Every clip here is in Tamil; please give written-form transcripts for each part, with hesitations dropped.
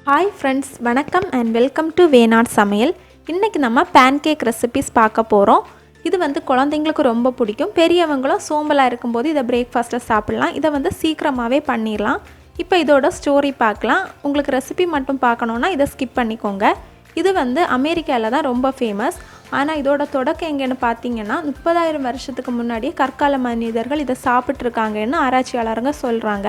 Hi friends, வணக்கம் and welcome to Venad Samayal. இன்னைக்கு நம்ம pancake recipes பார்க்க போறோம். இது வந்து குழந்தைகளுக்கு ரொம்ப பிடிக்கும். பெரியவங்களும் சோம்பலா இருக்கும்போது இத பிரேக்ஃபாஸ்ட்ல சாப்பிடலாம். இத வந்து சீக்கிரமாவே பண்ணிரலாம். இப்போ இதோட ஸ்டோரி பார்க்கலாம். உங்களுக்கு ரெசிபி மட்டும் பார்க்கணும்னா இத ஸ்கிப் பண்ணிக்கோங்க. இது வந்து அமெரிக்கால தான் ரொம்ப ஃபேமஸ். ஆனா இதோட தொடக்கம் எங்கன்னு பாத்தீங்கன்னா 30000 வருஷத்துக்கு முன்னாடியே கற்கால மனிதர்கள் இத சாப்பிட்டு இருக்காங்கன்னு ஆராய்ச்சியாளர்கள் சொல்றாங்க.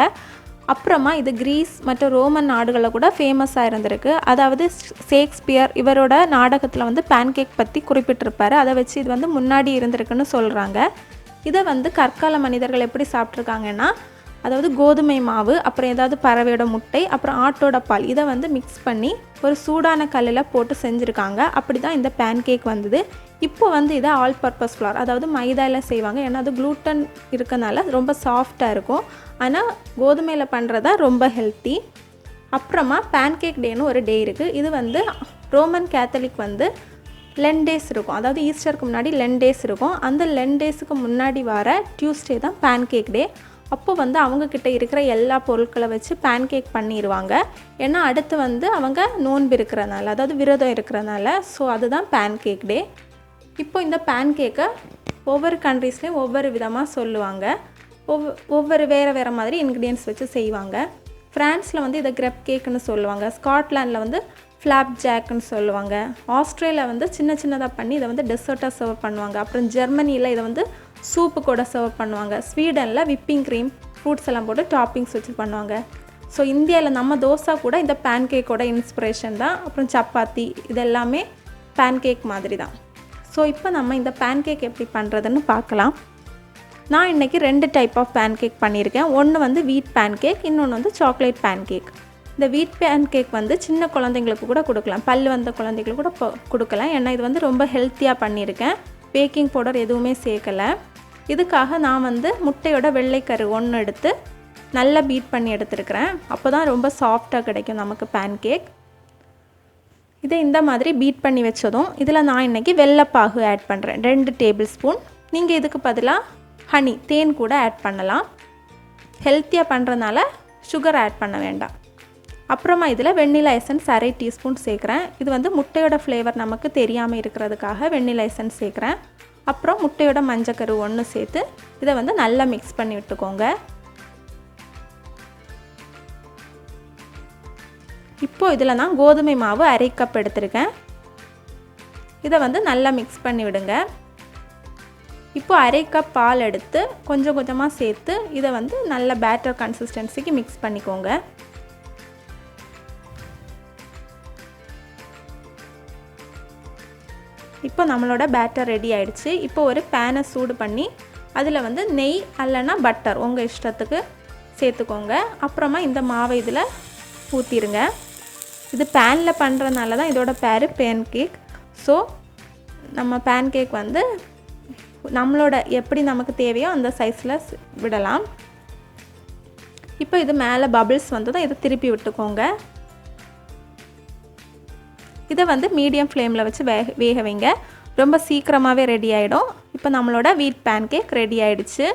அப்புறமா இது கிரீஸ் மற்றும் ரோமன் நாடுகளில் கூட ஃபேமஸாக இருந்திருக்கு. அதாவது ஷேக்ஸ்பியர் இவரோட நாடகத்தில் வந்து பேன்கேக் பற்றி குறிப்பிட்டிருப்பார். அதை வச்சு இது வந்து முன்னாடி இருந்திருக்குன்னு சொல்கிறாங்க. இதை வந்து கற்கால மனிதர்கள் எப்படி சாப்பிட்ருக்காங்கன்னா, அதாவது கோதுமை மாவு, அப்புறம் ஏதாவது பறவையோட முட்டை, அப்புறம் ஆட்டோட பால் இதை வந்து மிக்ஸ் பண்ணி ஒரு சூடான கல்லில் போட்டு செஞ்சுருக்காங்க. அப்படி தான் இந்த பேன்கேக் வந்தது. இப்போ வந்து இதை ஆல் பர்பஸ் ஃப்ளார், அதாவது மைதாவில் செய்வாங்க. ஏன்னா அது க்ளூட்டன் இருக்கனால ரொம்ப சாஃப்டாக இருக்கும். ஆனால் கோதுமையில் பண்ணுறதா ரொம்ப ஹெல்த்தி. அப்புறமா பேன்கேக் டேன்னு ஒரு டே இருக்குது. இது வந்து ரோமன் கேத்தலிக் வந்து 11 டேஸ் இருக்கும். அதாவது ஈஸ்டருக்கு முன்னாடி 11 டேஸ் இருக்கும். அந்த 11 டேஸுக்கு முன்னாடி வர டியூஸ்டே தான் பேன்கேக் டே. அப்போ வந்து அவங்கக்கிட்ட இருக்கிற எல்லா பொருட்களை வச்சு பேன்கேக் பண்ணிடுவாங்க. ஏன்னா அடுத்து வந்து அவங்க நோன்பு இருக்கிறனால, அதாவது விரதம் இருக்கிறனால. ஸோ அதுதான் பேன்கேக் டே. இப்போ இந்த பேன்கேக்கை ஒவ்வொரு கண்ட்ரீஸ்லேயும் ஒவ்வொரு விதமாக சொல்லுவாங்க. ஒவ்வொரு வேறு மாதிரி இன்க்ரீடியன்ட்ஸ் வச்சு செய்வாங்க. ஃப்ரான்ஸில் வந்து இதை கிரெப் கேக்குன்னு சொல்லுவாங்க. ஸ்காட்லாண்டில் வந்து ஃப்ளாப் ஜாக்குன்னு சொல்லுவாங்க. ஆஸ்திரேலியா வந்து சின்னதாக பண்ணி இதை வந்து டெசர்ட்டாக சர்வ் பண்ணுவாங்க. அப்புறம் ஜெர்மனியில் இதை வந்து சூப்பு கூட சர்வ் பண்ணுவாங்க. ஸ்வீடனில் விப்பிங் க்ரீம், ஃப்ரூட்ஸ் எல்லாம் போட்டு டாப்பிங்ஸ் வச்சு பண்ணுவாங்க. ஸோ இந்தியாவில் நம்ம தோசை கூட இந்த பேன்கேக்கோட இன்ஸ்பிரேஷன் தான். அப்புறம் சப்பாத்தி இதெல்லாமே பேன்கேக் மாதிரி தான். ஸோ இப்போ நம்ம இந்த பேன்கேக் எப்படி பண்ணுறதுன்னு பார்க்கலாம். நான் இன்றைக்கி 2 டைப் ஆஃப் பேன்கேக் பண்ணியிருக்கேன். ஒன்று வந்து வீட் பேன்கேக், இன்னொன்று வந்து சாக்லேட் பேன்கேக். இந்த வீட் பேன்கேக் வந்து சின்ன குழந்தைங்களுக்கு கூட கொடுக்கலாம், பல் வந்த குழந்தைங்களுக்கு கூட கொடுக்கலாம். ஏன்னா இது வந்து ரொம்ப ஹெல்த்தியாக பண்ணியிருக்கேன். பேக்கிங் பவுடர் எதுவுமே சேர்க்கலை. இதுக்காக நான் வந்து முட்டையோட வெள்ளைக்கரு 1 எடுத்து நல்லா பீட் பண்ணி எடுத்துருக்கிறேன். அப்போ தான் ரொம்ப சாஃப்டாக கிடைக்கும் நமக்கு பேன்கேக். இதை இந்த மாதிரி பீட் பண்ணி வச்சதும் இதில் நான் இன்றைக்கி வெள்ளைப்பாகு ஆட் பண்ணுறேன், 2 டேபிள் ஸ்பூன். நீங்கள் இதுக்கு பதிலாக ஹனி, தேன் கூட ஆட் பண்ணலாம். ஹெல்த்தியாக பண்ணுறதுனால சுகர் ஆட் பண்ண வேண்டாம். அப்புறமா இதில் வெண்ணிலா எசன்ஸ் 1/2 டீஸ்பூன் சேர்க்குறேன். இது வந்து முட்டையோட ஃப்ளேவர் நமக்கு தெரியாமல் இருக்கிறதுக்காக வெண்ணிலா எசன்ஸ் சேர்க்குறேன். அப்புறம் முட்டையோட மஞ்சக்கரு 1 சேர்த்து இதை வந்து நல்லா மிக்ஸ் பண்ணி விட்டுக்கோங்க. இப்போது இதில் நான் கோதுமை மாவு 1/2 கப் எடுத்திருக்கேன். இதை வந்து நல்லா மிக்ஸ் பண்ணி விடுங்க. இப்போ 1/2 கப் பால் எடுத்து கொஞ்சம் கொஞ்சமாக சேர்த்து இதை வந்து நல்ல பேட்டர் கன்சிஸ்டன்சிக்கு மிக்ஸ் பண்ணிக்கோங்க. இப்போ நம்மளோட பேட்டர் ரெடி ஆகிடுச்சு. இப்போ ஒரு பேனை சூடு பண்ணி அதில் வந்து நெய் அல்லனா பட்டர் உங்கள் இஷ்டத்துக்கு சேர்த்துக்கோங்க. அப்புறமா இந்த மாவை இதில் ஊற்றிடுங்க. இது பேனில் பண்ணுறதுனால தான் இதோட பேர் பேன்கேக். ஸோ நம்ம பேன்கேக் வந்து நம்மளோட எப்படி நமக்கு தேவையோ அந்த சைஸில் விடலாம். இப்போ இது மேலே பபிள்ஸ் வந்ததும் இதை திருப்பி விட்டுக்கோங்க. இதை வந்து மீடியம் ஃப்ளேமில் வச்சு வேக வைங்க. ரொம்ப சீக்கிரமாகவே ரெடி ஆகிடும். இப்போ நம்மளோட வீட் பேன்கேக் ரெடி ஆகிடுச்சு.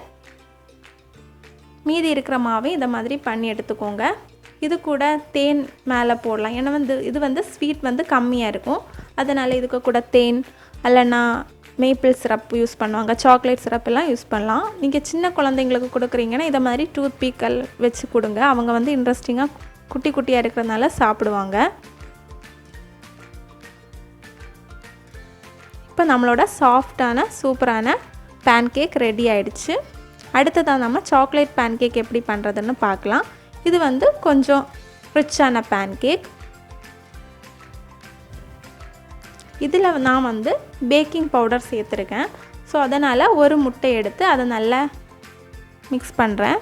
மீதி இருக்கிற மாவை இந்த மாதிரி பண்ணி எடுத்துக்கோங்க. இது கூட தேன் மேலே போடலாம். ஏன்னா வந்து இது வந்து ஸ்வீட் வந்து கம்மியாக இருக்கும். அதனால் இதுக்கு கூட தேன் அல்லனா மேப்பிள் சிரப் யூஸ் பண்ணுவாங்க, சாக்லேட் சிரப் எல்லாம் யூஸ் பண்ணலாம். நீங்கள் சின்ன குழந்தைங்களுக்கு கொடுக்குறீங்கன்னா இதை மாதிரி டூத் பீக்கல் வச்சு கொடுங்க. அவங்க வந்து இன்ட்ரெஸ்டிங்காக குட்டி குட்டியாக இருக்கிறதுனால சாப்பிடுவாங்க. இப்போ நம்மளோட சாஃப்டான சூப்பரான பேன்கேக் ரெடி ஆகிடுச்சு. அடுத்ததாக நம்ம சாக்லேட் பேன்கேக் எப்படி பண்ணுறதுன்னு பார்க்கலாம். இது வந்து கொஞ்சம் ரிச்சான பேன்கேக். இதில் நான் வந்து பேக்கிங் பவுடர் சேர்த்துருக்கேன். ஸோ அதனால் ஒரு முட்டை எடுத்து அதை நல்லா மிக்ஸ் பண்ணுறேன்.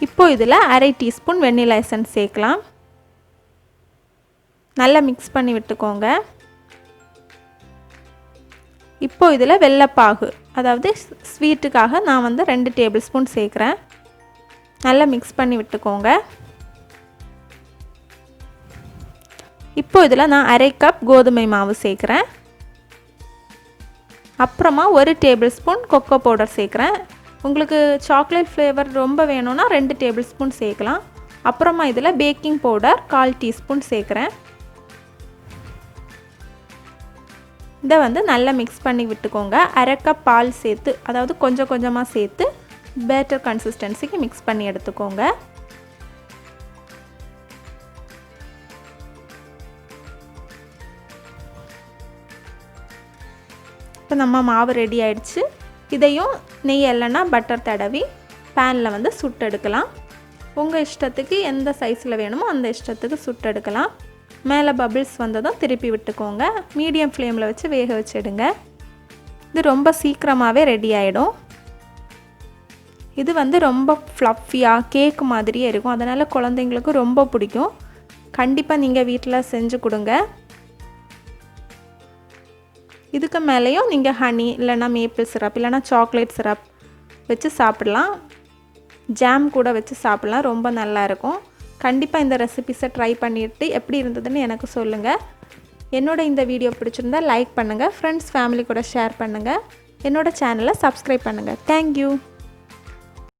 இப்போது இதில் 1/2 டீஸ்பூன் வெண்ணிலா எசன்ஸ் சேர்க்கலாம். நல்லா மிக்ஸ் பண்ணி விட்டுக்கோங்க. இப்போது இதில் வெள்ளைப்பாகு, அதாவது ஸ்வீட்டுக்காக நான் வந்து 2 டேபிள் ஸ்பூன் சேர்க்குறேன். நல்லா மிக்ஸ் பண்ணி விட்டுக்கோங்க. இப்போ இதில் நான் 1/2 கப் கோதுமை மாவு சேர்க்குறேன். அப்புறமா 1 டேபிள் ஸ்பூன் கொக்கோ பவுடர் சேர்க்குறேன். உங்களுக்கு சாக்லேட் ஃப்ளேவர் ரொம்ப வேணும்னா 2 டேபிள் ஸ்பூன் சேர்க்கலாம். அப்புறமா இதில் பேக்கிங் பவுடர் 1/4 டீஸ்பூன் சேர்க்குறேன். இதை வந்து நல்லா மிக்ஸ் பண்ணி விட்டுக்கோங்க. 1/2 கப் பால் சேர்த்து, அதாவது கொஞ்சம் கொஞ்சமாக சேர்த்து பேட்டர் கன்சிஸ்டன்சிக்கு மிக்ஸ் பண்ணி எடுத்துக்கோங்க. இப்போ நம்ம மாவு ரெடி ஆயிடுச்சு. இதையும் நெய் இல்லைன்னா பட்டர் தடவி பேனில் வந்து சுட்டு எடுக்கலாம். உங்கள் இஷ்டத்துக்கு எந்த சைஸில் வேணுமோ அந்த இஷ்டத்துக்கு சுட்டு எடுக்கலாம். மேலே பபிள்ஸ் வந்ததும் திருப்பி விட்டுக்கோங்க. மீடியம் ஃப்ளேமில் வச்சு வேக வச்சுடுங்க. இது ரொம்ப சீக்கிரமாகவே ரெடி ஆகிடும். இது வந்து ரொம்ப ஃப்ளஃபியாக கேக் மாதிரியே இருக்கும். அதனால் குழந்தைங்களுக்கு ரொம்ப பிடிக்கும். கண்டிப்பாக நீங்கள் வீட்டில் செஞ்சு கொடுங்க. இதுக்கு மேலேயும் நீங்கள் ஹனி இல்லைன்னா மேப்பிள் சிரப் இல்லைன்னா சாக்லேட் சிரப் வச்சு சாப்பிடலாம். ஜாம் கூட வச்சு சாப்பிடலாம். ரொம்ப நல்லாயிருக்கும். கண்டிப்பாக இந்த ரெசிபிஸை ட்ரை பண்ணிவிட்டு எப்படி இருந்ததுன்னு எனக்கு சொல்லுங்கள். இந்த வீடியோ பிடிச்சிருந்தால் லைக் பண்ணுங்கள். ஃப்ரெண்ட்ஸ் ஃபேமிலி கூட ஷேர் பண்ணுங்கள். என்னோடய சேனலை சப்ஸ்கிரைப் பண்ணுங்கள். தேங்க்யூ.